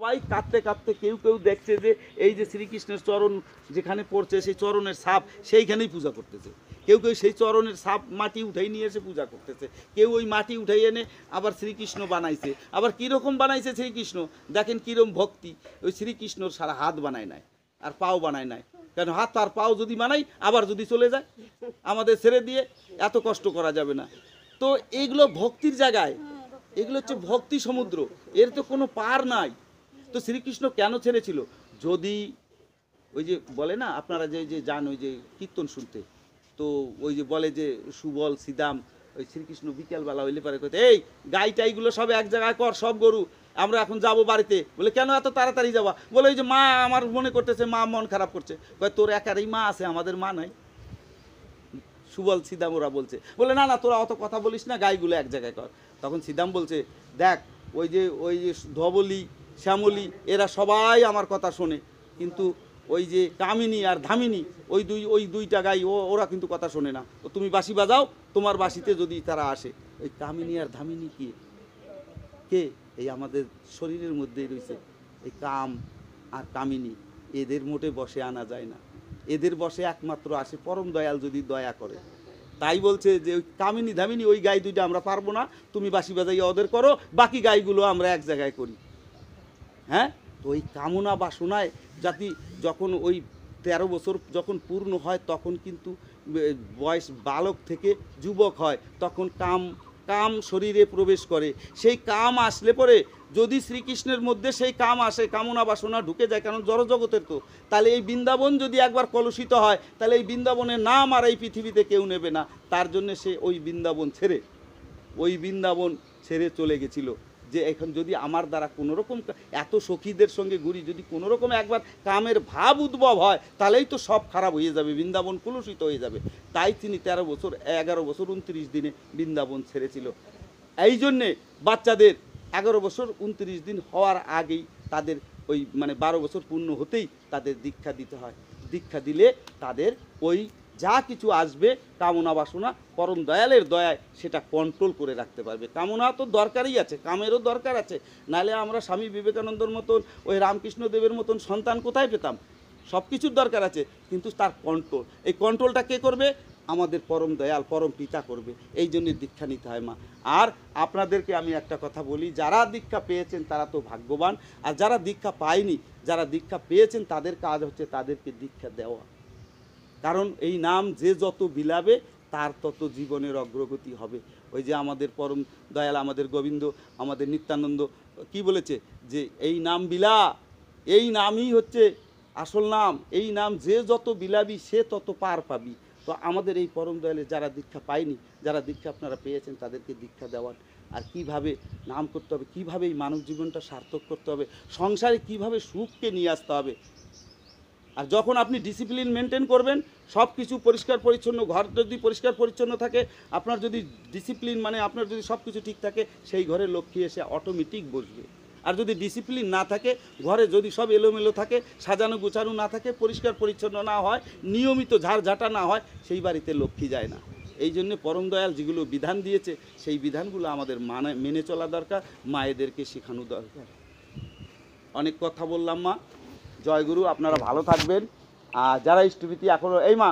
সবাই কাঁদতে কাঁদতে কেউ কেউ দেখছে যে এই যে শ্রীকৃষ্ণের চরণ যেখানে পড়ছে সেই চরণের ছাপ সেইখানেই পূজা করতেছে। কেউ কেউ সেই চরণের ছাপ মাটি উঠাই নিয়ে এসে পূজা করতেছে। কেউ ওই মাটি উঠাই এনে আবার শ্রীকৃষ্ণ বানাইছে। আবার কীরকম বানাইছে শ্রীকৃষ্ণ, দেখেন কীরকম ভক্তি। ওই শ্রীকৃষ্ণর সারা হাত বানায় নাই আর পাও বানায় নাই, কারণ হাত আর পাও যদি বানাই আবার যদি চলে যায় আমাদের ছেড়ে দিয়ে, এত কষ্ট করা যাবে না। তো এইগুলো ভক্তির জায়গায়, এগুলো হচ্ছে ভক্তি সমুদ্র, এর তো কোনো পার নাই। তো শ্রীকৃষ্ণ কেন ছেড়েছিল? যদি ওই যে বলে না, আপনারা যে যে যান ওই যে কীর্তন শুনতে, তো ওই যে বলে যে সুবল সিদাম, ওই শ্রীকৃষ্ণ বিকেলবেলা হইলে পারে কইতে, এই গাই টাইগুলো সব এক জায়গায় কর, সব গরু আমরা এখন যাব বাড়িতে। বলে কেন এত তাড়াতাড়ি যাওয়া? বলে ওই যে মা আমার মনে করতেছে, মা মন খারাপ করছে। কয় তোর একারই মা আছে, আমাদের মা নাই। সুবল সিদাম ওরা বলছে, বলে না না তোরা অত কথা বলিস না, গাইগুলো এক জায়গায় কর। তখন সিদাম বলছে, দেখ ওই যে ধবলি শ্যামলি এরা সবাই আমার কথা শোনে, কিন্তু ওই যে কামিনী আর ধামিনী ওই দুইটা গাই ওরা কিন্তু কথা শোনে না। তো তুমি বাঁশি বাজাও, তোমার বাঁশিতে যদি তারা আসে। ওই কামিনী আর ধামিনী কি কে? এই আমাদের শরীরের মধ্যেই রয়েছে এই কাম আর কামিনী। এদের মোটে বসে আনা যায় না, এদের বসে একমাত্র আসে পরম দয়াল যদি দয়া করে। তাই বলছে যে ওই কামিনী ধামিনী ওই গাই দুইটা আমরা পারবো না, তুমি বাঁশি বাজাইয়া ওদের করো, বাকি গাইগুলো আমরা এক জায়গায় করি। হ্যাঁ, তো ওই কামনা বাসনায় জাতি যখন ওই 13 বছর যখন পূর্ণ হয় তখন কিন্তু বয়স বালক থেকে যুবক হয়, তখন কাম শরীরে প্রবেশ করে। সেই কাম আসলে পরে যদি শ্রীকৃষ্ণের মধ্যে সেই কাম আসে, কামনা বাসনা ঢুকে যায়, কারণ জড়জগতের তো, তাহলে এই বৃন্দাবন যদি একবার কলুষিত হয় তাহলে এই বৃন্দাবনের নাম আর এই পৃথিবীতে কেউ নেবে না। তার জন্য সে ওই বৃন্দাবন ছেড়ে চলে গেছিল। যে এখন যদি আমার দ্বারা কোনোরকম এত সখীদের সঙ্গে ঘুরি, যদি কোনোরকম একবার কামের ভাব উদ্ভব হয় তাহলেই তো সব খারাপ হয়ে যাবে, বৃন্দাবন কলুষিত হয়ে যাবে। তাই তিনি 11 বছর 29 দিনে বৃন্দাবন ছেড়েছিল। এই জন্যে বাচ্চাদের 11 বছর 29 দিন হওয়ার আগেই তাদের ওই মানে 12 বছর পূর্ণ হতেই তাদের দীক্ষা দিতে হয়। দীক্ষা দিলে তাদের ওই যা কিছু আসবে কামনা বাসনা পরম দয়ালের দয়ায় সেটা কন্ট্রোল করে রাখতে পারবে। কামনা তো দরকারই আছে, কামেরও দরকার আছে, নাহলে আমরা স্বামী বিবেকানন্দর মতন ওই রামকৃষ্ণদেবের মতন সন্তান কোথায় পেতাম? সব কিছুর দরকার আছে, কিন্তু তার কন্ট্রোল, এই কন্ট্রোলটা কে করবে? আমাদের পরম দয়াল পরম পিতা করবে। এই জন্য দীক্ষা নিতে হয় মা। আর আপনাদেরকে আমি একটা কথা বলি, যারা দীক্ষা পেয়েছেন তারা তো ভাগ্যবান, আর যারা দীক্ষা পায়নি, যারা দীক্ষা পেয়েছেন তাদের কাজ হচ্ছে তাদেরকে দীক্ষা দেওয়া। কারণ এই নাম যে যত বিলাবে তার তত জীবনের অগ্রগতি হবে। ওই যে আমাদের পরম দয়াল আমাদের গোবিন্দ আমাদের নিত্যানন্দ কি বলেছে, যে এই নাম বিলা, এই নামই হচ্ছে আসল নাম, এই নাম যে যত বিলাবি সে তত পার পাবি। তো আমাদের এই পরম দয়ালের যারা দীক্ষা পায়নি, যারা দীক্ষা আপনারা পেয়েছেন তাদেরকে দীক্ষা দেওয়ার, আর কিভাবে নাম করতে হবে, কিভাবে এই মানব জীবনটা সার্থক করতে হবে, সংসারে কিভাবে সুখকে নিয়ে আসতে হবে। আর যখন আপনি ডিসিপ্লিন মেনটেন করবেন, সব কিছু পরিষ্কার পরিচ্ছন্ন, ঘর যদি পরিষ্কার পরিচ্ছন্ন থাকে, আপনার যদি ডিসিপ্লিন মানে আপনার যদি সব কিছু ঠিক থাকে, সেই ঘরে লক্ষ্মী এসে অটোমেটিক বসবে। আর যদি ডিসিপ্লিন না থাকে, ঘরে যদি সব এলোমেলো থাকে, সাজানো গোছানো না থাকে, পরিষ্কার পরিচ্ছন্ন না হয়, নিয়মিত ঝাড়ঝাঁটা না হয়, সেই বাড়িতে লক্ষ্মী যায় না। এই জন্য পরম দয়াল যেগুলো বিধান দিয়েছে সেই বিধানগুলো আমাদের মেনে চলা দরকার, মায়েদেরকে শেখানো দরকার। অনেক কথা বললাম মা, জয়গুরু, আপনারা ভালো থাকবেন। আর যারা ইষ্টভীতি এখনও, এই মা